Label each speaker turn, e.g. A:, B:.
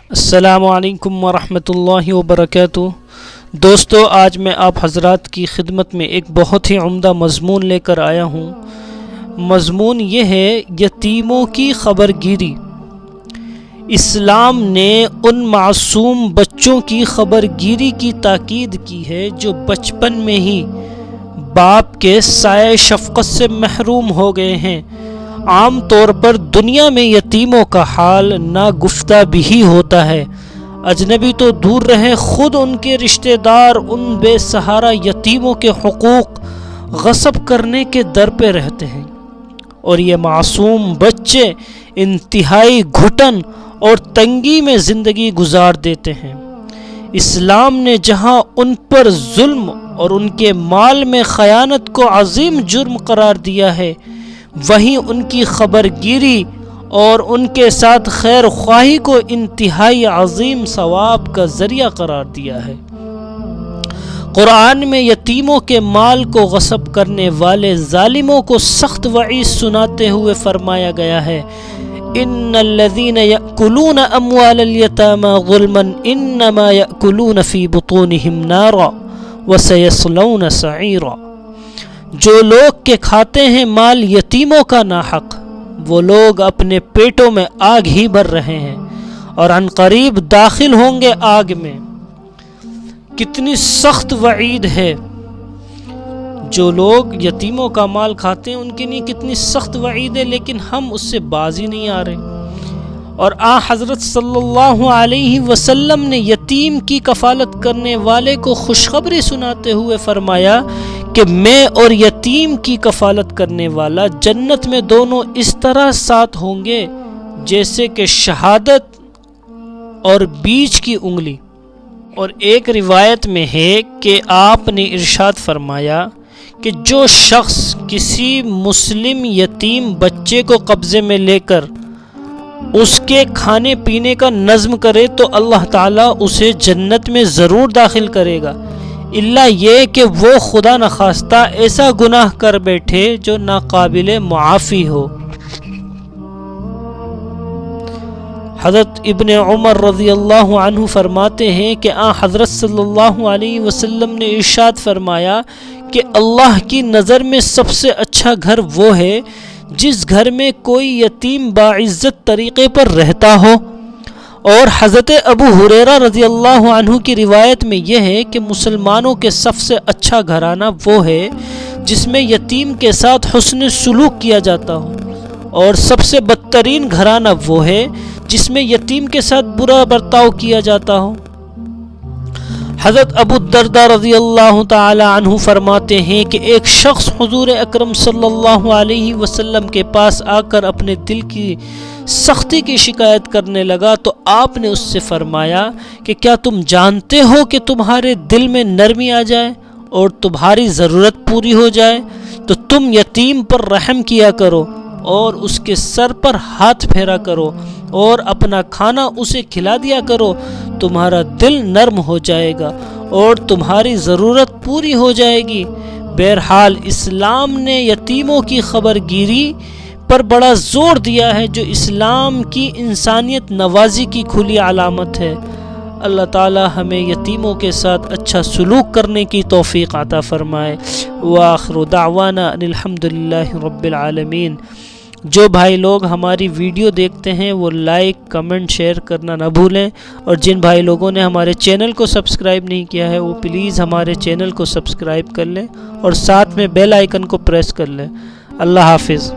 A: السلام علیکم ورحمۃ اللہ وبرکاتہ۔ دوستو، آج میں آپ حضرات کی خدمت میں ایک بہت ہی عمدہ مضمون لے کر آیا ہوں۔ مضمون یہ ہے یتیموں کی خبر گیری۔ اسلام نے ان معصوم بچوں کی خبر گیری کی تاکید کی ہے جو بچپن میں ہی باپ کے سایہ شفقت سے محروم ہو گئے ہیں۔ عام طور پر دنیا میں یتیموں کا حال ناگفتہ بھی ہوتا ہے۔ اجنبی تو دور رہے، خود ان کے رشتہ دار ان بے سہارا یتیموں کے حقوق غصب کرنے کے در پہ رہتے ہیں، اور یہ معصوم بچے انتہائی گھٹن اور تنگی میں زندگی گزار دیتے ہیں۔ اسلام نے جہاں ان پر ظلم اور ان کے مال میں خیانت کو عظیم جرم قرار دیا ہے، وہیں ان کی خبر گیری اور ان کے ساتھ خیر خواہی کو انتہائی عظیم ثواب کا ذریعہ قرار دیا ہے۔ قرآن میں یتیموں کے مال کو غصب کرنے والے ظالموں کو سخت وعید سناتے ہوئے فرمایا گیا ہے، ان الذين يأكلون اموال اليتامى ظلما انما يأكلون في بطونهم نارا وسيصلون سعيرا۔ جو لوگ کے کھاتے ہیں مال یتیموں کا ناحق، وہ لوگ اپنے پیٹوں میں آگ ہی بھر رہے ہیں اور عنقریب داخل ہوں گے آگ میں۔ کتنی سخت وعید ہے! جو لوگ یتیموں کا مال کھاتے ہیں ان کے لیے کتنی سخت وعید ہے، لیکن ہم اس سے باز ہی نہیں آ رہے۔ اور حضرت صلی اللہ علیہ وسلم نے یتیم کی کفالت کرنے والے کو خوشخبری سناتے ہوئے فرمایا کہ میں اور یتیم کی کفالت کرنے والا جنت میں دونوں اس طرح ساتھ ہوں گے جیسے کہ شہادت اور بیچ کی انگلی۔ اور ایک روایت میں ہے کہ آپ نے ارشاد فرمایا کہ جو شخص کسی مسلم یتیم بچے کو قبضے میں لے کر اس کے کھانے پینے کا نظم کرے تو اللہ تعالیٰ اسے جنت میں ضرور داخل کرے گا، الا یہ کہ وہ خدا نخواستہ ایسا گناہ کر بیٹھے جو ناقابل معافی ہو۔ حضرت ابن عمر رضی اللہ عنہ فرماتے ہیں کہ حضرت صلی اللہ علیہ وسلم نے ارشاد فرمایا کہ اللہ کی نظر میں سب سے اچھا گھر وہ ہے جس گھر میں کوئی یتیم باعزت طریقے پر رہتا ہو۔ اور حضرت ابو ہریرہ رضی اللہ عنہ کی روایت میں یہ ہے کہ مسلمانوں کے سب سے اچھا گھرانہ وہ ہے جس میں یتیم کے ساتھ حسن سلوک کیا جاتا ہو، اور سب سے بدترین گھرانہ وہ ہے جس میں یتیم کے ساتھ برا برتاؤ کیا جاتا ہو۔ حضرت ابو الدرداء رضی اللہ تعالی عنہ فرماتے ہیں کہ ایک شخص حضور اکرم صلی اللہ علیہ وسلم کے پاس آ کر اپنے دل کی سختی کی شکایت کرنے لگا تو آپ نے اس سے فرمایا کہ کیا تم جانتے ہو کہ تمہارے دل میں نرمی آ جائے اور تمہاری ضرورت پوری ہو جائے تو تم یتیم پر رحم کیا کرو اور اس کے سر پر ہاتھ پھیرا کرو اور اپنا کھانا اسے کھلا دیا کرو، تمہارا دل نرم ہو جائے گا اور تمہاری ضرورت پوری ہو جائے گی۔ بہرحال اسلام نے یتیموں کی خبر گیری پر بڑا زور دیا ہے، جو اسلام کی انسانیت نوازی کی کھلی علامت ہے۔ اللہ تعالی ہمیں یتیموں کے ساتھ اچھا سلوک کرنے کی توفیق عطا فرمائے۔ وآخر دعوانا ان الحمدللہ رب العالمین۔ جو بھائی لوگ ہماری ویڈیو دیکھتے ہیں وہ لائک، کمنٹ، شیئر کرنا نہ بھولیں، اور جن بھائی لوگوں نے ہمارے چینل کو سبسکرائب نہیں کیا ہے وہ پلیز ہمارے چینل کو سبسکرائب کر لیں اور ساتھ میں بیل آئیکن کو پریس کر لیں۔ اللہ حافظ۔